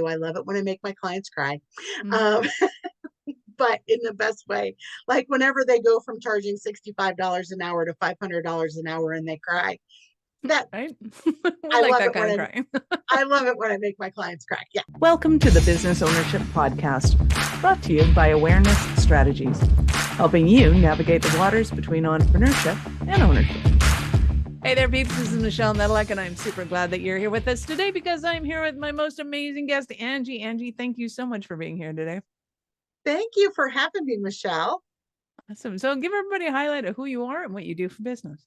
do. I love it when I make my clients cry. Mhm. Um, but in the best way. Like whenever they go from charging $65 an hour to $500 an hour and they cry. That Right? We I like love that it kind when of crying. I love it when I make my clients cry. Yeah. Welcome to the Business Ownership Podcast, brought to you by Awareness Strategies, helping you navigate the waters between entrepreneurship and ownership. Hey there, peeps. This is Michelle Nedelec, and I'm super glad that you're here with us today because I'm here with my most amazing guest, Angie. Angie, thank you so much for being here today. Thank you for having me, Michelle. Awesome. So give everybody a highlight of who you are and what you do for business.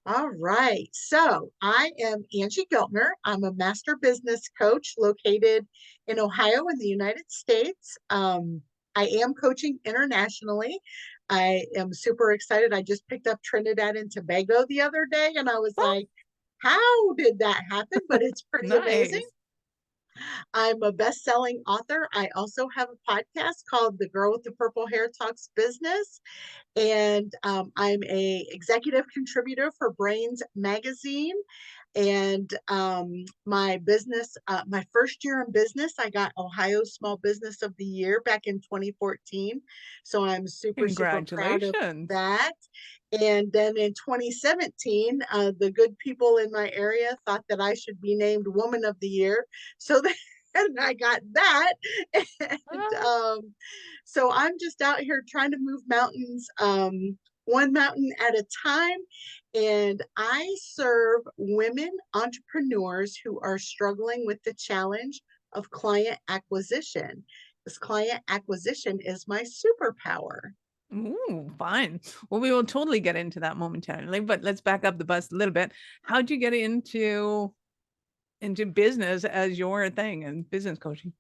All right. So I am Angie Giltner. I'm a master business coach located in Ohio in the United States. I am coaching internationally. I am super excited. I just picked up Trinidad and Tobago the other day, and I was Oh, like, how did that happen? But it's pretty amazing. nice. I'm a best-selling author. I also have a podcast called The Girl with the Purple Hair Talks Business, and I'm a executive contributor for Brains Magazine. And my business, my first year in business, I got Ohio Small Business of the Year back in 2014. So I'm super, super proud of Congratulations. that. And then in 2017, the good people in my area thought that I should be named Woman of the Year. So and I got that. And Ah, so I'm just out here trying to move mountains, one mountain at a time. And I serve women entrepreneurs who are struggling with the challenge of client acquisition. This client acquisition is my superpower. ooh, fine. Well, we will totally get into that momentarily, but let's back up the bus a little bit. How'd you get into business as your thing and business coaching?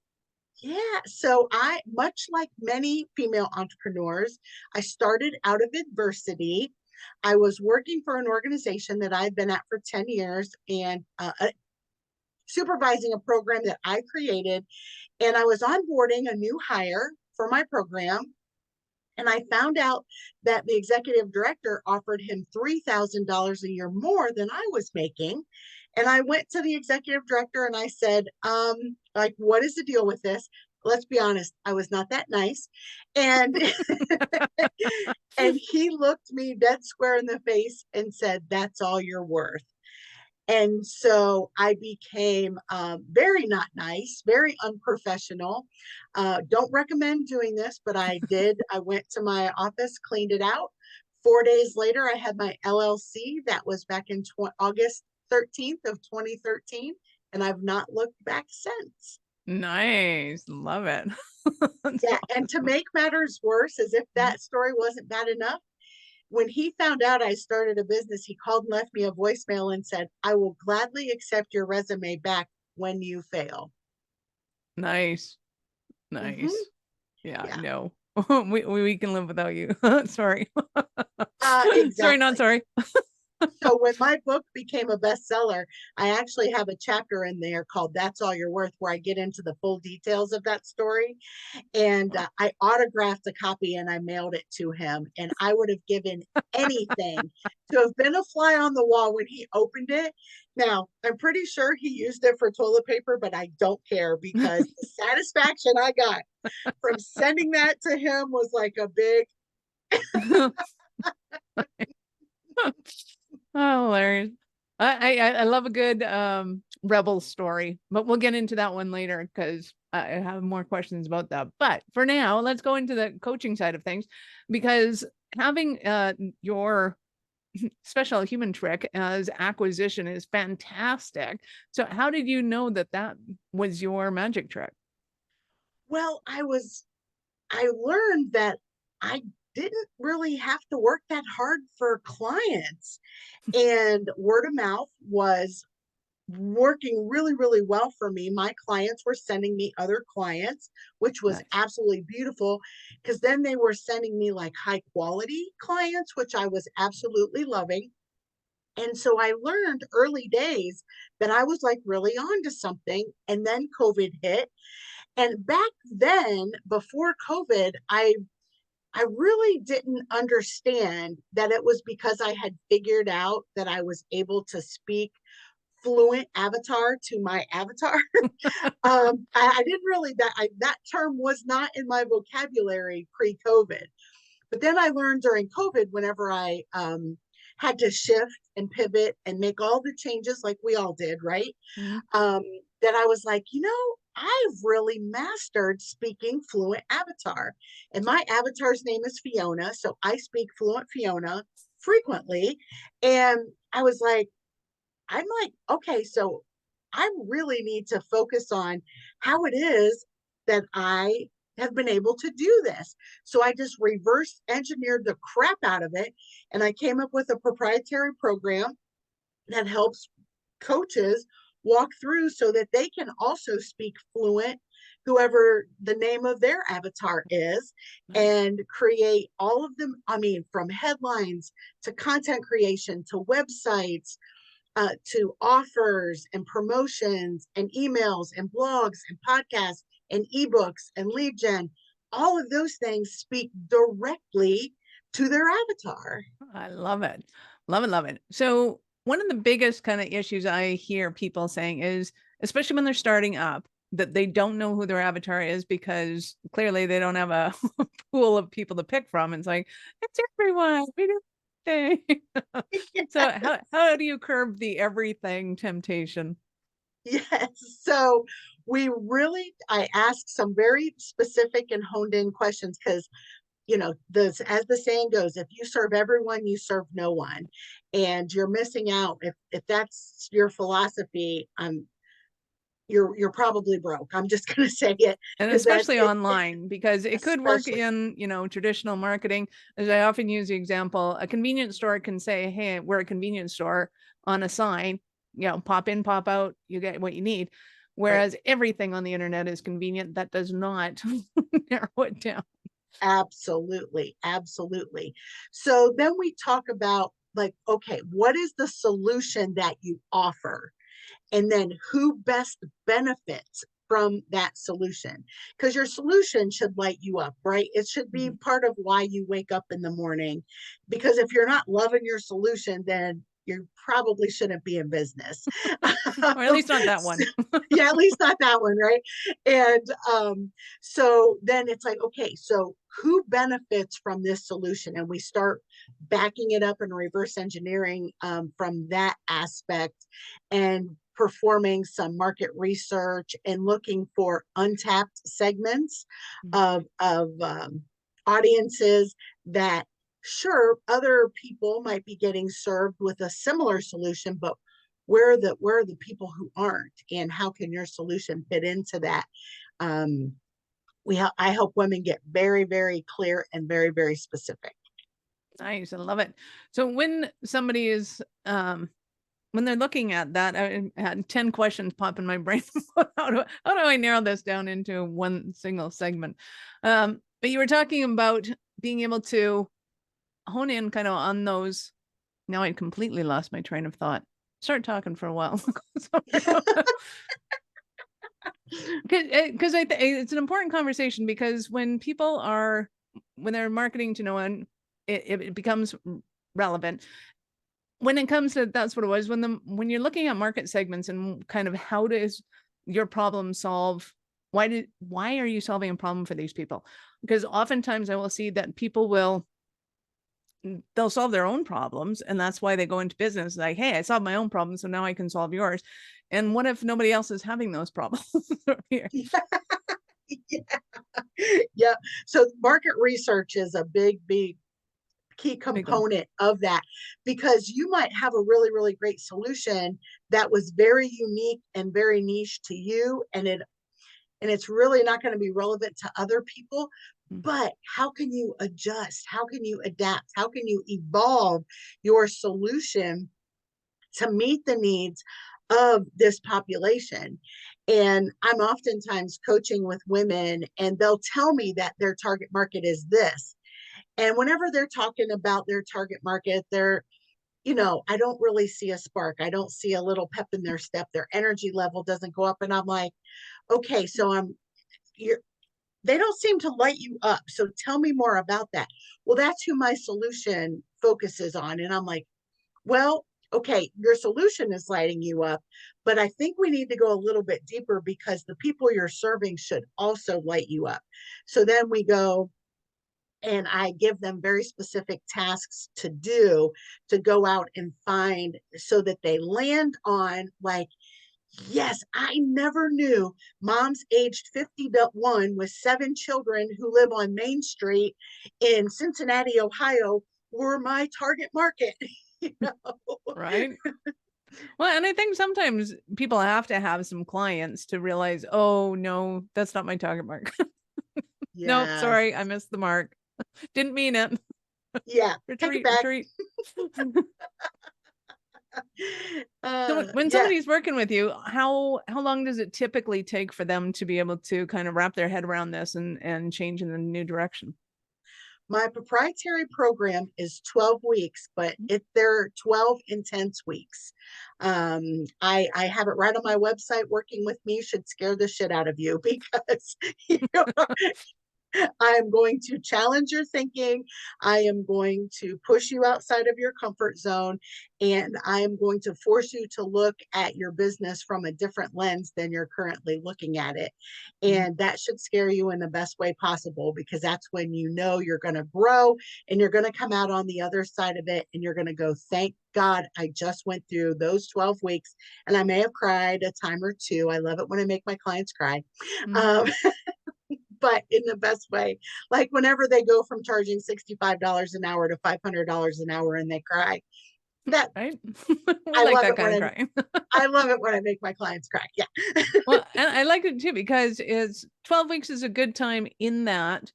Yeah, so I, much like many female entrepreneurs, I started out of adversity. I was working for an organization that I've been at for 10 years and supervising a program that I created. And I was onboarding a new hire for my program. And I found out that the executive director offered him $3,000 a year more than I was making. And I went to the executive director and I said, like, what is the deal with this? Let's be honest, I was not that nice. And and he looked me dead square in the face and said, that's all you're worth. And so I became very not nice, very unprofessional. Don't recommend doing this, but I did. I went to my office, cleaned it out. 4 days later, I had my LLC. That was back in August 13th of 2013. And I've not looked back since. Nice. Love it. That's Yeah. And to awesome. make matters worse, as if that story wasn't bad enough, when he found out I started a business, he called and left me a voicemail and said, I will gladly accept your resume back when you fail. Nice. Mm-hmm. Nice. Yeah, Yeah, no. We can live without you. Sorry. Sorry, not exactly. sorry. So when my book became a bestseller, I actually have a chapter in there called That's All You're Worth, where I get into the full details of that story. And I autographed a copy and I mailed it to him. And I would have given anything to have been a fly on the wall when he opened it. Now, I'm pretty sure he used it for toilet paper, but I don't care because the satisfaction I got from sending that to him was like a big, Oh, hilarious. I love a good rebel story, but we'll get into that one later because I have more questions about that. But for now, let's go into the coaching side of things because having your special human trick as acquisition is fantastic. So how did you know that that was your magic trick? well, I learned that I didn't really have to work that hard for clients. And word of mouth was working really, really well for me. My clients were sending me other clients, which was Nice. absolutely beautiful because then they were sending me like high quality clients, which I was absolutely loving. And so I learned early days that I was like really on to something. And then COVID hit. And back then, before COVID, I really didn't understand that it was because I had figured out that I was able to speak fluent avatar to my avatar. I didn't really, that term was not in my vocabulary pre-COVID. But then I learned during COVID, whenever I had to shift and pivot and make all the changes like we all did, right? Mhm. Um, that I was like, I've really mastered speaking fluent avatar. And my avatar's name is Fiona. So I speak fluent Fiona frequently. And I was like, I'm like, okay, so I really need to focus on how it is that I have been able to do this. So I just reverse engineered the crap out of it. And I came up with a proprietary program that helps coaches walk through so that they can also speak fluent, whoever the name of their avatar is, Nice. and create all of them. I mean, from headlines to content creation to websites, to offers and promotions and emails and blogs and podcasts and ebooks and lead gen. All of those things speak directly to their avatar. I love it. Love it, love it. So one of the biggest kind of issues I hear people saying is, especially when they're starting up, that they don't know who their avatar is because clearly they don't have a pool of people to pick from. It's like, it's everyone. We do everything. So how do you curb the everything temptation? Yes. So I asked some very specific and honed in questions because, this, as the saying goes, if you serve everyone, you serve no one. And you're missing out. If that's your philosophy, you're probably broke. I'm just going to say it And because that's especially it, online, because it could work especially. in, traditional marketing. As I often use the example, a convenience store can say, hey, we're a convenience store on a sign, pop in, pop out, you get what you need. Right. Whereas everything on the internet is convenient. That does not narrow it down. Absolutely. Absolutely. So then we talk about, like, okay, what is the solution that you offer? And then who best benefits from that solution? Because your solution should light you up, right? It should be Mhm. part of why you wake up in the morning. Because if you're not loving your solution, then you probably shouldn't be in business. Or at least not that one. Yeah, at least not that one, right? And so then it's like, okay, so who benefits from this solution? And we start backing it up and reverse engineering from that aspect, and performing some market research and looking for untapped segments of audiences that, sure, other people might be getting served with a similar solution, but where are the people who aren't, and how can your solution fit into that? um, I help women get very, very clear and very, very specific. Nice. I love it. So when somebody is when they're looking at that, I had 10 questions pop in my brain. How do I narrow this down into one single segment? But you were talking about being able to hone in kind of on those. Now I completely lost my train of thought. Start talking for a while. Because it's an important conversation, because when they're marketing to no one, it becomes relevant. When it comes to, that's what it was, when you're looking at market segments and kind of how does your problem solve, why are you solving a problem for these people? Because oftentimes I will see that they'll solve their own problems, and that's why they go into business, like, hey, I solved my own problem, so now I can solve yours. And what if nobody else is having those problems? Here. Yeah. Yeah. So market research is a big, big key Big one. component of that, because you might have a really, really great solution that was very unique and very niche to you, and it's really not going to be relevant to other people. Mm. But how can you adjust? How can you adapt? How can you evolve your solution to meet the needs of this population? And I'm oftentimes coaching with women, and they'll tell me that their target market is this. And whenever they're talking about their target market, I don't really see a spark. I don't see a little pep in their step. Their energy level doesn't go up. And I'm like, okay, so they don't seem to light you up. So tell me more about that. Well, that's who my solution focuses on. And I'm like, well, okay, your solution is lighting you up, but I think we need to go a little bit deeper because the people you're serving should also light you up. So then we go and I give them very specific tasks to do, to go out and find, so that they land on like, yes, I never knew moms aged 51 with 7 children who live on Main Street in Cincinnati, Ohio were my target market. You know? Right. Well, and I think sometimes people have to have some clients to realize, oh no, that's not my target mark. Nope, Yes. sorry, I missed the mark. Didn't mean it. Yeah. Take it Retreat, back. retreat. So when Yeah. somebody's working with you, how long does it typically take for them to be able to kind of wrap their head around this and change in a new direction? My proprietary program is 12 weeks, but they're 12 intense weeks. I have it right on my website. Working with me should scare the shit out of you because you know, I am going to challenge your thinking. I am going to push you outside of your comfort zone. And I am going to force you to look at your business from a different lens than you're currently looking at it. Mhm. And that should scare you in the best way possible, because that's when you know you're going to grow and you're going to come out on the other side of it. And you're going to go, thank God I just went through those 12 weeks. And I may have cried a time or two. I love it when I make my clients cry. Mhm. Um, but in the best way. Like whenever they go from charging $65 an hour to $500 an hour and they cry, that Right? We I like love that it kind when of crying. I love it when I make my clients cry. Yeah. Well, and I like it too because it's 12 weeks is a good time in that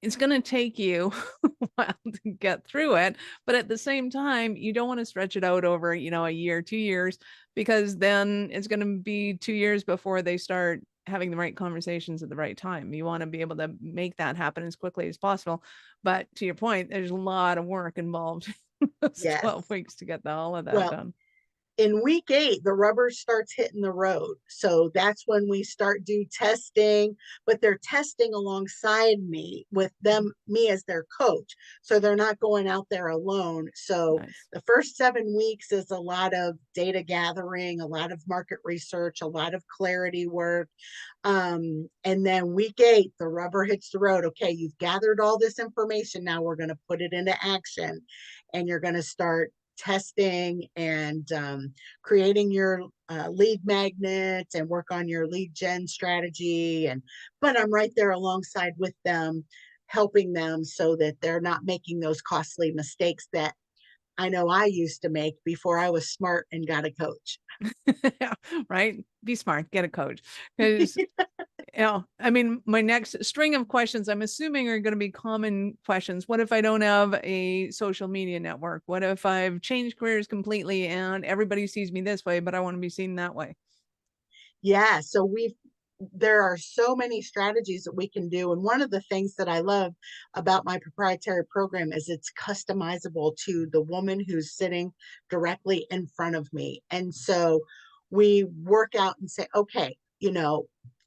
it's going to take you a while to get through it. But at the same time, you don't want to stretch it out over, a year, 2 years, because then it's going to be 2 years before they start having the right conversations at the right time. You want to be able to make that happen as quickly as possible. But to your point, there's a lot of work involved in those Yes. 12 weeks to get all of that Well, done. in week 8, the rubber starts hitting the road. So that's when we start do testing, but they're testing alongside me with them, me as their coach. So they're not going out there alone. So Nice. the first 7 weeks is a lot of data gathering, a lot of market research, a lot of clarity work. And then week 8, the rubber hits the road. Okay, you've gathered all this information. Now we're going to put it into action, and you're going to start testing and creating your lead magnets and work on your lead gen strategy. And but I'm right there alongside with them, helping them so that they're not making those costly mistakes that I know I used to make before I was smart and got a coach. Yeah, right. Be smart, get a coach. Because, I mean, my next string of questions, I'm assuming, are going to be common questions. What if I don't have a social media network? What if I've changed careers completely and everybody sees me this way, but I want to be seen that way? Yeah, so there are so many strategies that we can do. And one of the things that I love about my proprietary program is it's customizable to the woman who's sitting directly in front of me. And so we work out and say, okay,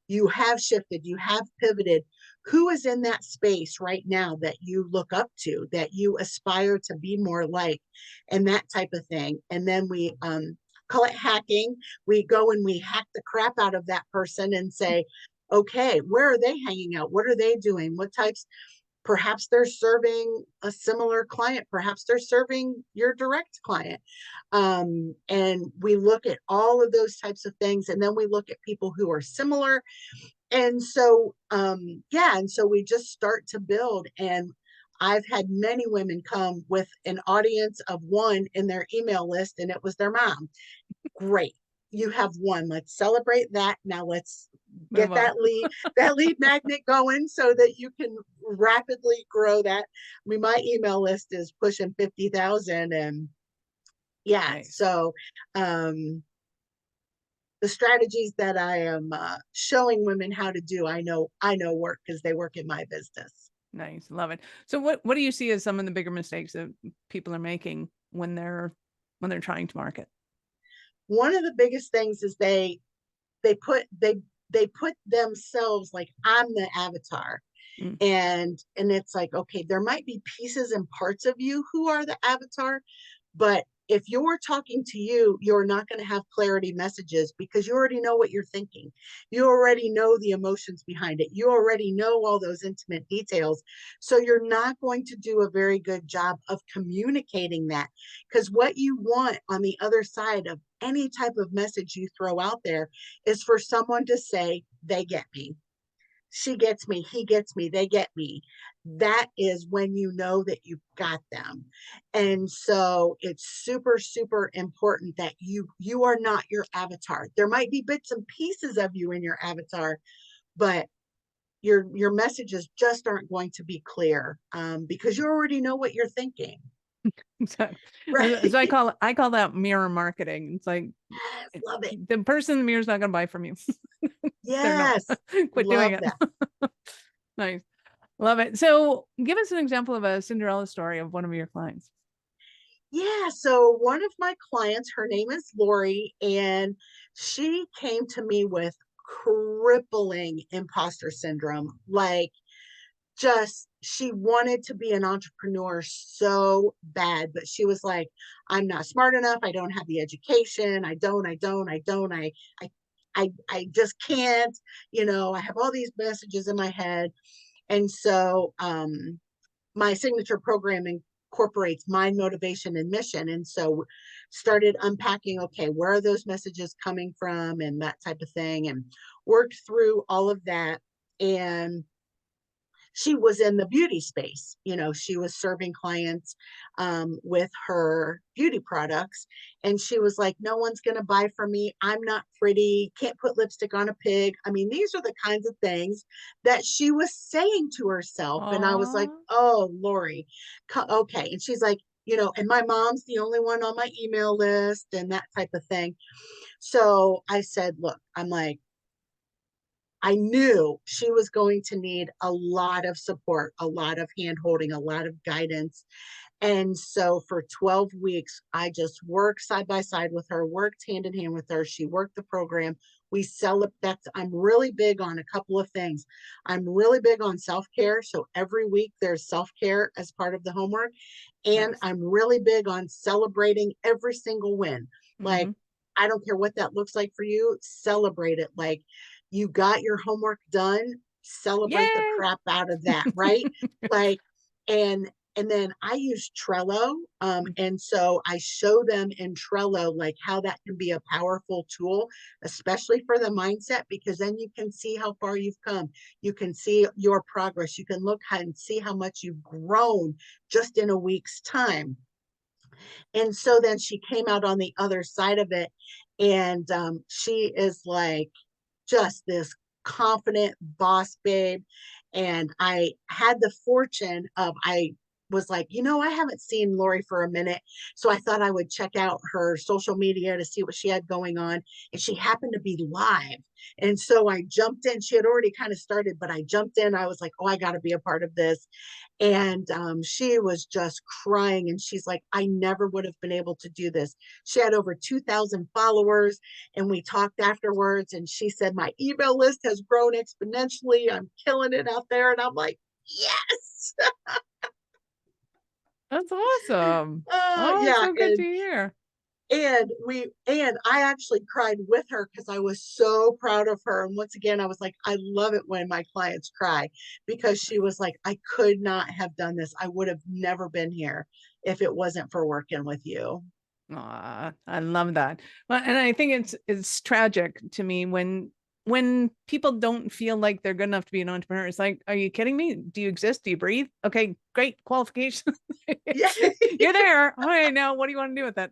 you have shifted, you have pivoted. Who is in that space right now that you look up to, that you aspire to be more like, and that type of thing. And then we call it hacking. We go and we hack the crap out of that person and say, okay, where are they hanging out? What are they doing? What types? Perhaps they're serving a similar client. Perhaps they're serving your direct client. And we look at all of those types of things. And then we look at people who are similar. And so, yeah, and so we just start to build. And I've had many women come with an audience of one in their email list, and it was their mom. Great. You have one. Let's celebrate that. Now let's Move get on. that lead magnet going so that you can rapidly grow that. I mean, my email list is pushing 50,000, and yeah, Nice. so the strategies that I am showing women how to do, I know work because they work in my business. Nice. Love it. So what do you see as some of the bigger mistakes that people are making when they're trying to market? One of the biggest things is they put they put themselves like I'm the avatar, Mm, and it's like, okay, there might be pieces and parts of you who are the avatar, but if you're talking to you, you're not going to have clarity messages because you already know what you're thinking. You already know the emotions behind it. You already know all those intimate details. So you're not going to do a very good job of communicating that, because what you want on the other side of any type of message you throw out there is for someone to say, they get me. She gets me, he gets me, they get me. That is when you know that you've got them. And so it's super, super important that you are not your avatar. There might be bits and pieces of you in your avatar, but your messages just aren't going to be clear, because you already know what you're thinking. So, Right. so I call that mirror marketing. It's like Yes, love it. the person in the mirror is not going to buy from you. They're not. Yes, Quit doing love it. that. Nice. Love it. So give us an example of a Cinderella story of one of your clients. Yeah, so one of my clients, her name is Lori, and she came to me with crippling imposter syndrome. Like, just she wanted to be an entrepreneur so bad, but she was like, I'm not smart enough. I don't have the education. I just can't, I have all these messages in my head. And so my signature program incorporates mind, motivation, and mission. And so started unpacking, okay, where are those messages coming from and that type of thing, and worked through all of that. And she was in the beauty space. She was serving clients with her beauty products. And she was like, no one's going to buy from me. I'm not pretty, can't put lipstick on a pig. I mean, these are the kinds of things that she was saying to herself. And I was like, Oh, oh, Lori, okay. And she's like, and my mom's the only one on my email list and that type of thing. So I said, look, I'm like, I knew she was going to need a lot of support, a lot of hand holding, a lot of guidance. And so for 12 weeks, I just worked side by side with her, worked hand in hand with her. She worked the program. We celebrate. I'm really big on a couple of things. I'm really big on self-care. So every week there's self-care as part of the homework. And nice. I'm really big on celebrating every single win. Like, Mm-hmm. I don't care what that looks like for you, celebrate it. Like, you got your homework done, celebrate the Yay. crap out of that, right? Like, and then I use Trello. And so I show them in Trello, like how that can be a powerful tool, especially for the mindset, because then you can see how far you've come. You can see your progress. You can look and see how much you've grown just in a week's time. And so then she came out on the other side of it. And she is like, just this confident boss babe. And I had the fortune of, I was like, I haven't seen Lori for a minute. So I thought I would check out her social media to see what she had going on. And she happened to be live. And so I jumped in. She had already kind of started, but I jumped in. I was like, oh, I got to be a part of this. And she was just crying. And she's like, I never would have been able to do this. She had over 2,000 followers. And we talked afterwards. And she said, my email list has grown exponentially. I'm killing it out there. And I'm like, yes. That's awesome. Oh, Yeah. so good to hear. And I actually cried with her because I was so proud of her. And once again, I was like, I love it when my clients cry, because she was like, I could not have done this. I would have never been here if it wasn't for working with you. Aw, I love that. Well, and I think it's tragic to me when people don't feel like they're good enough to be an entrepreneur. It's like, are you kidding me? Do you exist? Do you breathe? Okay, great qualification. Yeah. You're there. All right, now what do you want to do with that?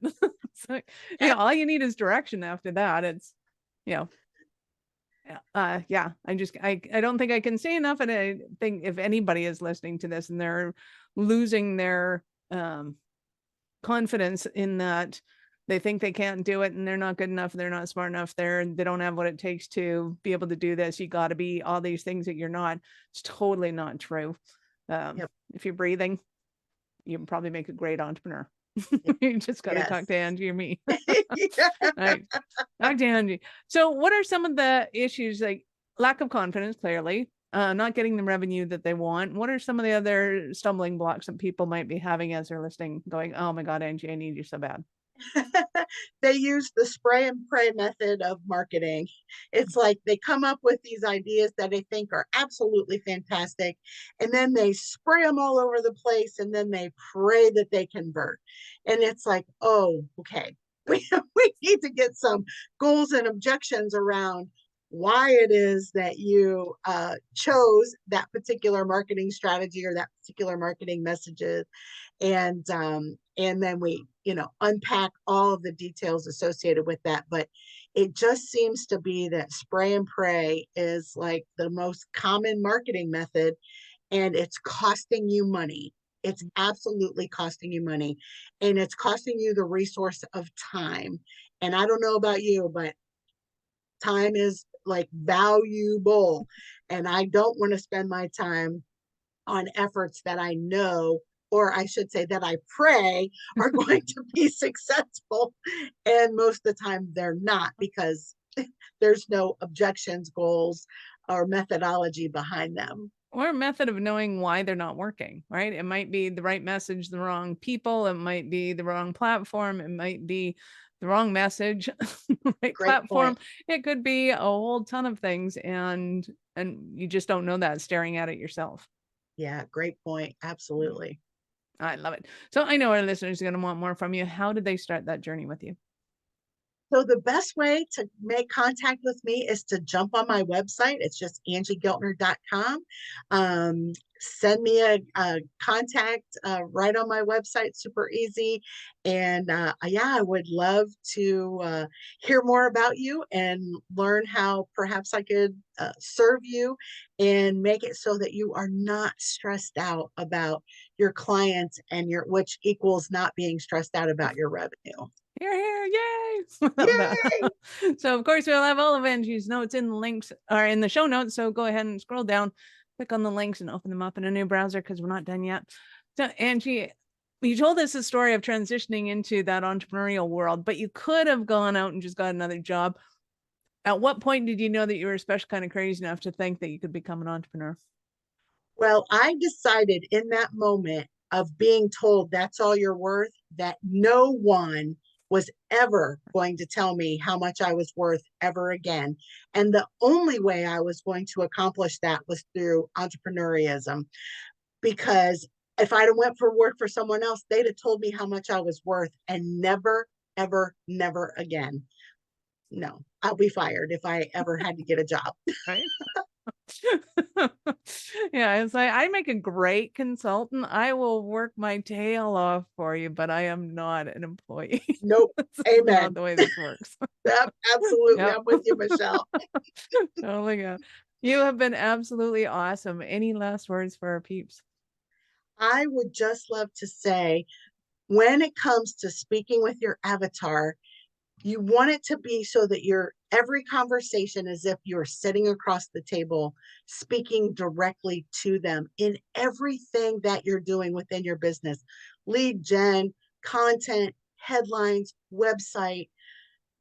So, all you need is direction after that. It's, you know, yeah, I don't think I can say enough. And I think if anybody is listening to this and they're losing their confidence in that they think they can't do it and they're not good enough, they're not smart enough, they don't have what it takes to be able to do this, you got to be all these things that you're not. It's totally not true. Yep. If you're breathing, you can probably make a great entrepreneur. You just got to talk Yes. to Angie or me. Yeah. Right. Talk to Angie. So what are some of the issues, like lack of confidence, clearly, not getting the revenue that they want? What are some of the other stumbling blocks that people might be having as they're listening, going, oh my God, Angie, I need you so bad? They use the spray and pray method of marketing. It's like they come up with these ideas that they think are absolutely fantastic, and then they spray them all over the place, and then they pray that they convert. And it's like, oh, okay, we need to get some goals and objections around why it is that you chose that particular marketing strategy or that particular marketing messages, and then we unpack all of the details associated with that. But it just seems to be that spray and pray is like the most common marketing method, and it's costing you money. It's absolutely costing you money, and it's costing you the resource of time. And I don't know about you, but time is like valuable, and I don't want to spend my time on efforts that I know, or I should say that I pray are going to be successful. And most of the time they're not, because there's no objections, goals, or methodology behind them. Or a method of knowing why they're not working, right? It might be the right message, the wrong people. It might be the wrong platform. It might be the wrong message, right Great platform. point. It could be a whole ton of things, and you just don't know that staring at it yourself. Yeah, great point. Absolutely. I love it. So I know our listeners are going to want more from you. How did they start that journey with you? So the best way to make contact with me is to jump on my website. It's just angiegiltner.com. Send me a contact right on my website, super easy. And yeah, I would love to hear more about you and learn how perhaps I could serve you and make it so that you are not stressed out about your clients, and which equals not being stressed out about your revenue. Here, yay! Love that. Yay! So of course we'll have all of Angie's notes in the links or in the show notes. So go ahead and scroll down, click on the links, and open them up in a new browser because we're not done yet. So Angie, you told us the story of transitioning into that entrepreneurial world, but you could have gone out and just got another job. At what point did you know that you were special kind of crazy enough to think that you could become an entrepreneur? Well, I decided in that moment of being told that's all you're worth, that no one was ever going to tell me how much I was worth ever again. And the only way I was going to accomplish that was through entrepreneurism. Because if I'd have went for work for someone else, they'd have told me how much I was worth, and never, ever, never again. No, I'll be fired if I ever had to get a job. Right. Yeah, it's like, I make a great consultant. I will work my tail off for you, but I am not an employee. Nope. That's not Amen. the way this works. Yep, absolutely. Yep. I'm with you, Michelle. Totally good. You have been absolutely awesome. Any last words for our peeps? I would just love to say, when it comes to speaking with your avatar, you want it to be so that your every conversation is if you're sitting across the table, speaking directly to them in everything that you're doing within your business: lead gen, content, headlines, website,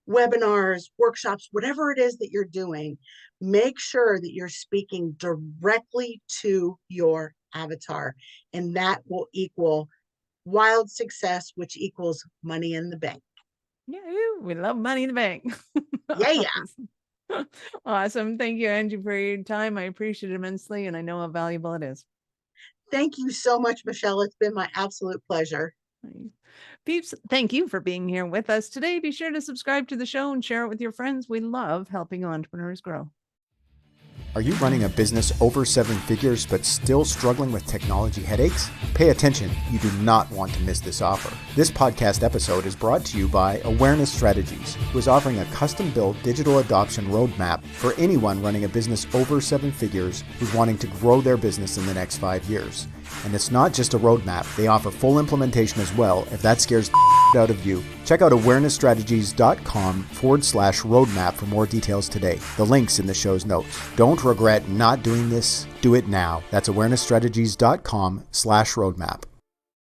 webinars, workshops, whatever it is that you're doing. Make sure that you're speaking directly to your avatar, and that will equal wild success, which equals money in the bank. Yeah, we love money in the bank. Yeah. Awesome. Thank you, Angie, for your time. I appreciate it immensely, and I know how valuable it is. Thank you so much, Michelle. It's been my absolute pleasure. Peeps, thank you for being here with us today. Be sure to subscribe to the show and share it with your friends. We love helping entrepreneurs grow. Are you running a business over 7 figures but still struggling with technology headaches? Pay attention, you do not want to miss this offer. This podcast episode is brought to you by Awareness Strategies, who is offering a custom-built digital adoption roadmap for anyone running a business over 7 figures who's wanting to grow their business in the next 5 years. And it's not just a roadmap, they offer full implementation as well if that scares the out of you. Check out awarenessstrategies.com/roadmap for more details today. The link's in the show's notes. Don't regret not doing this. Do it now. That's awarenessstrategies.com/roadmap.